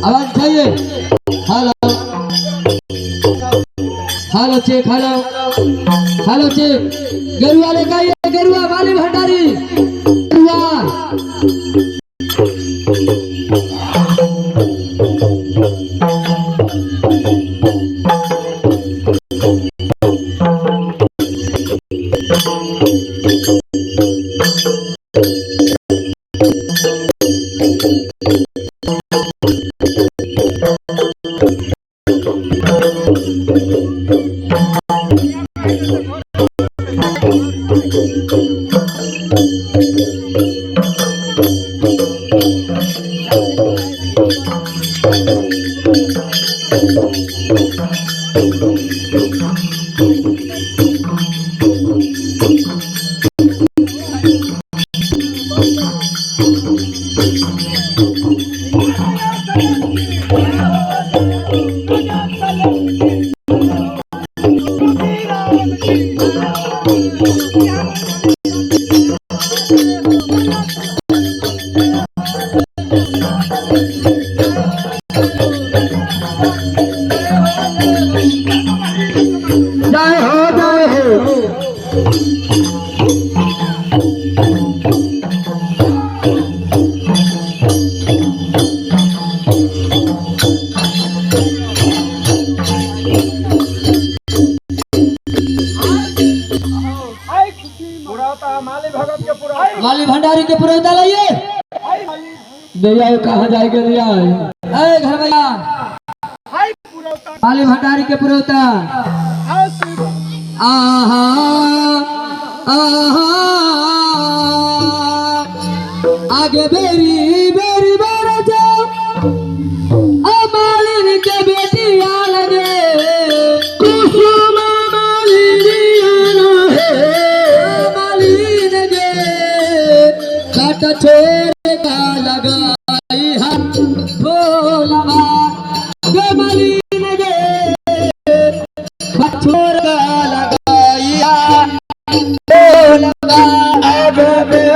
आवाज चाहिए। Hello hello check, hello hello check. गेरुआ लेकर आइए, गेरुआ वाली भंडारी गेरुआ। माली भंडारी के पुरोहित लाइए। भैया कहाँ जाएंगे भैया? घर भैया माली भंडारी के पुरोहित। आहा आहा आगे बेरी बेरी बारा जाओ, मालिन के बेटी आ लगे कुसुमा मालिन आना है। मालिन गे काट छोड़ का लगाई हम भोलवा गे। मालिन गे छोड़ का लगाई भोलवा गे।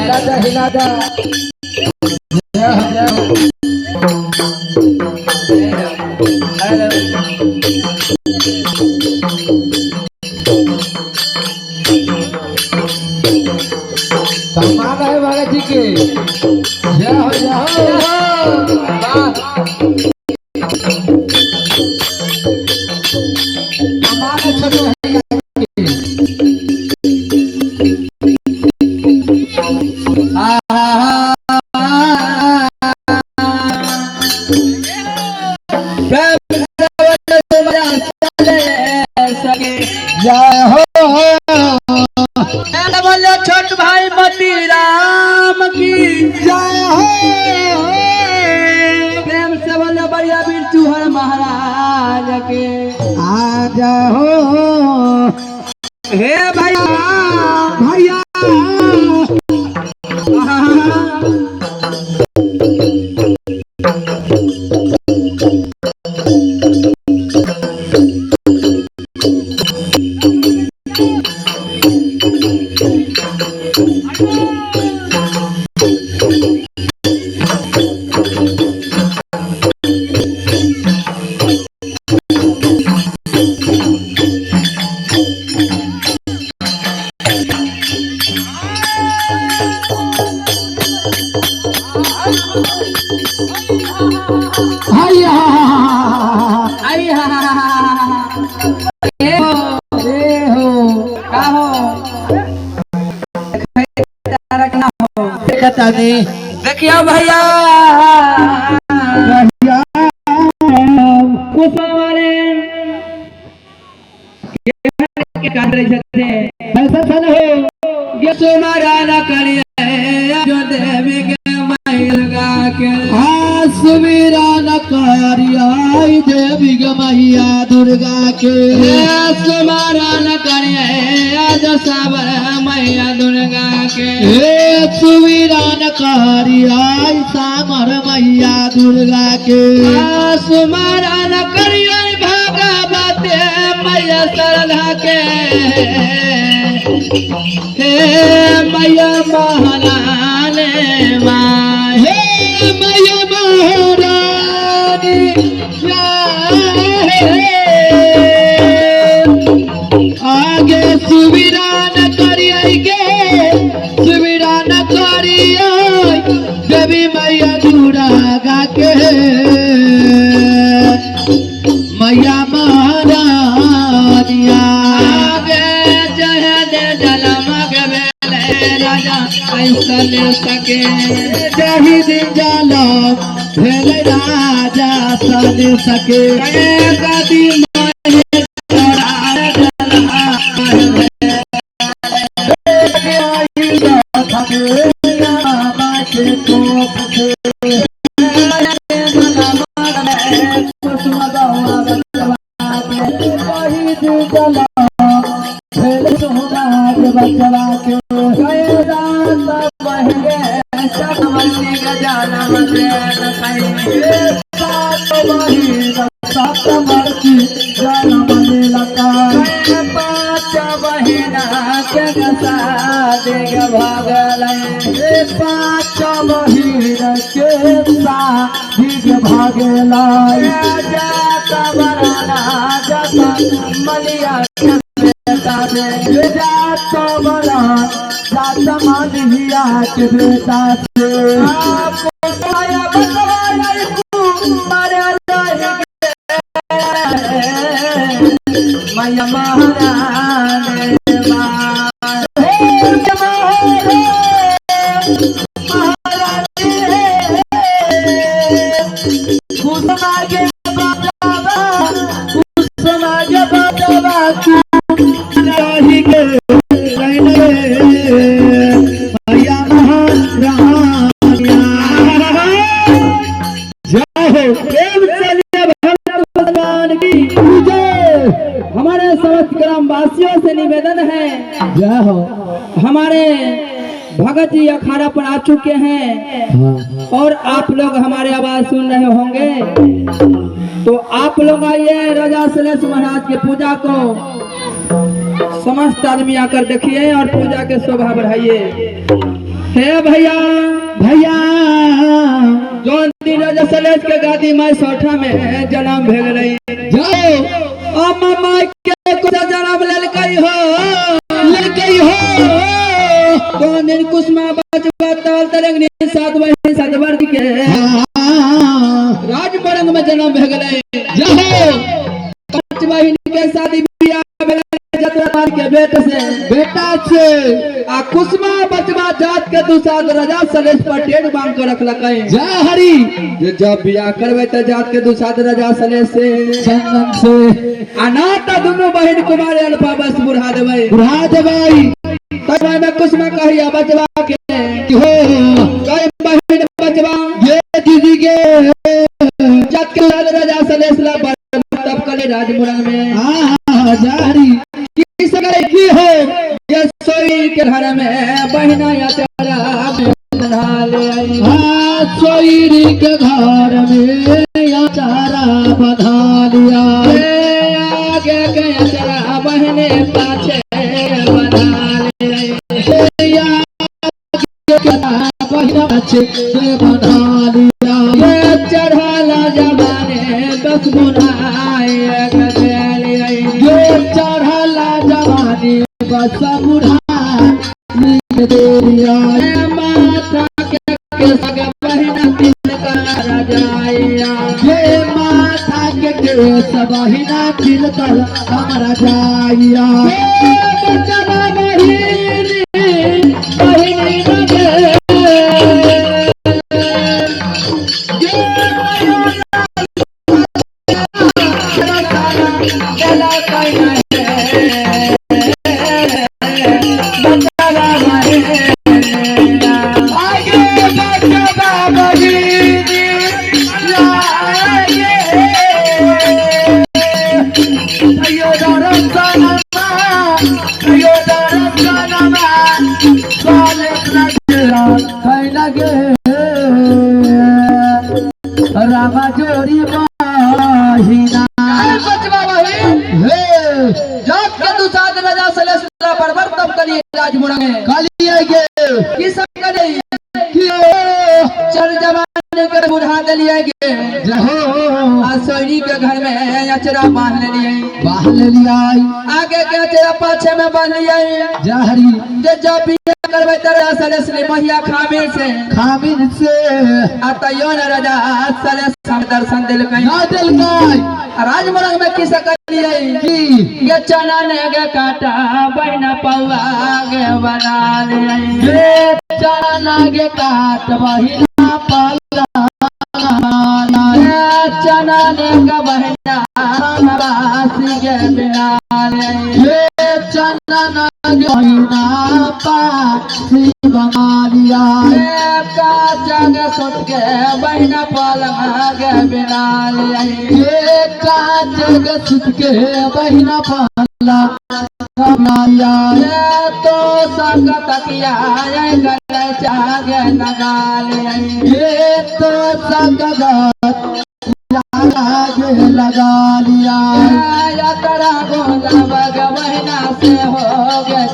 राजा हिला जा सम्मान है भगत जी के जय हो छोटो जय हो बोलो छोट भाई मोती राम की जय हो प्रेम से बोलो बढ़िया वीर चूहर महाराज के आ जाओ हे भैया भैया देखियो भैया सुमीरा न करिया देवी मैया दुर्गा के सुमारा न करिया साबर मैया दुर्गा के सुमीरा न करिया सामर मैया दुर्गा के सुमारा न करिया भगवते मैया सरधा के हे मैया महारानी हे मैया महारानी आगे सुविरा न करिए सुविरा न करिए देवी मैया दुर्गा के मैया महारानिया आगे जय दे जलम राजा ऐसा ले सके जही दिन जलम भेले राजा सले सके कदी मैया महारानी हमारे समस्त ग्रामवासियों से निवेदन है, जय हो। हमारे भगत जी अखाड़ा पर आ चुके हैं और आप लोग हमारे आवाज सुन रहे होंगे, तो आप लोग आइए राजा सलेश महाराज की पूजा को समस्त आदमी आकर देखिए और पूजा के शोभा बढ़ाइए। हे भैया भैया जो दिन राजा सलेश के गादी माई सोठा में जन्म भेग रही जाओ मामा के कुछ जन्म ले गई हो तो दिन कुसुमा बचवा ताल तरंगनी सात वही सतवर्ग के राज बरंग में जन्म भेग रही जाओ पांच वाहिनी के शादी जतरा के बेटा से आ कुसुमा बचवा जात के दुसाद राजा सलेश पर टेढ़ बांध कर रखलकै जय हरि जे जब बियाह करवे त जात के दुसाद राजा सलेश से चंदन से अनाथ दोनों बहन कुमारी अल्पा बस बुढ़ा देवाई तब में कुसुमा कहिया बचवा के हो कई बहन बचवा ये दीदी के जात के राजा सलेश ला तब कले राजमुरंग में जय हरि की हो ये सोई के घर में बहना या चला बना ले आई सोईरी के घर में या चारा बधा लिया आगे के चला बहने पाछे बना ले आई बहना पाछे बधा लिया ये चढ़ाला जमाने बस बुढ़ाए ले आई ये चढ़ला जवानी बस बुढ़ा देरिया माथा के सग बहना तिलका राजाया ये माथा के केस बहिना तिलकर हमारा जाइया बचना बहिनी लगे रामा जोड़ी बहिना जात के दुसाद राजा सलेश परवर तब कलिए राजमुरंग कालिए की सब करे चर जमाने के बुढ़ा दलिए गे सोनी के घर में अचरा बांध लिया आगे के अचरा पाछे में बांध लिया जहरी जब भी करवे तेरा सलेश ने महिया खामिन से अतयो न राजा सलेश दर्शन दिल राजमुरंग में किस करिए ये चना ने गे काटा बहना पौआ गे बना ले चना गे काट बहिना पाला चना ने गे बहना बासी गे बिना ले चना गे बहिना पासी बना लिया का जग सुत के बहना पलंग गे बिना ले काज सुत के बहिना पाला तो संग तकिया गले चागे नगाले ये तो संग लगा लिया या तरा गोला बग बहना से हो गए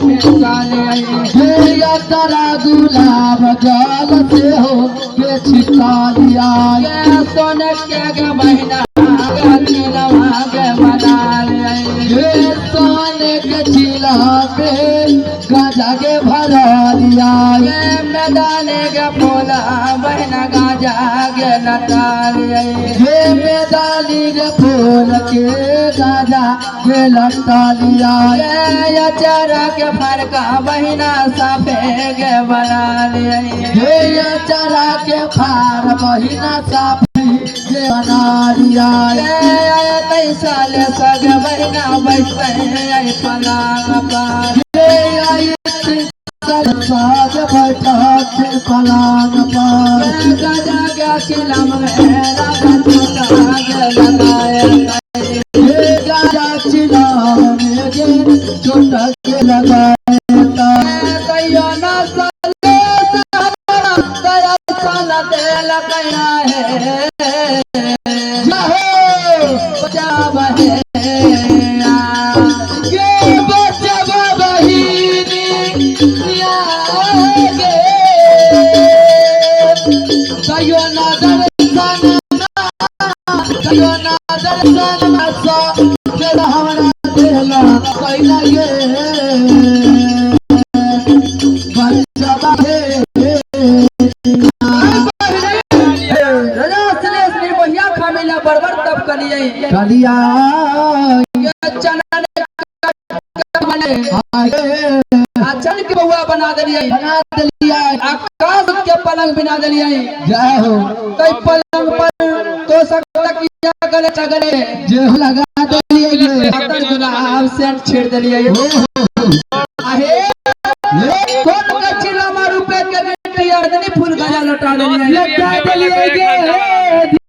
या तारा गुलाब जल से हो के छिपा लिया ये सोने के गे बहना चिलवा गे बना ये सोने के चिला में गाजा के भरा लिया ये मैदाने गे फूला बहना गाजा गे लटा ये मैदानी गे फूल के गाजा के लटा लिया ये चारा के फरका बहना साफे गे बना ये चरा के फार बहिना साफी के बना लिया साल सग बहना बैठे पलांग पर साग बैठा के पलांग पर गजा गया चिलम ये गाजा चिला में चोट के लगाए बचा बहे सन मासा तेरा हमरा देला कैला गे बच्चा बाहे राजा सलेश ने बढ़िया खामेला बरबर तब कलिए कलिया ये चना ने आगे अचल के बउआ बना दिए बना दिया आकाश के पलंग बना दिए जय हो कई पलंग पर तो सकता किया गले चगले जे लगा दिए अतर गुलाब से छेड़ दिए आहे कौन का चिल्ला मारू पे के बेटी अर्दनी फूल गजा लौटा दिए लगा दिए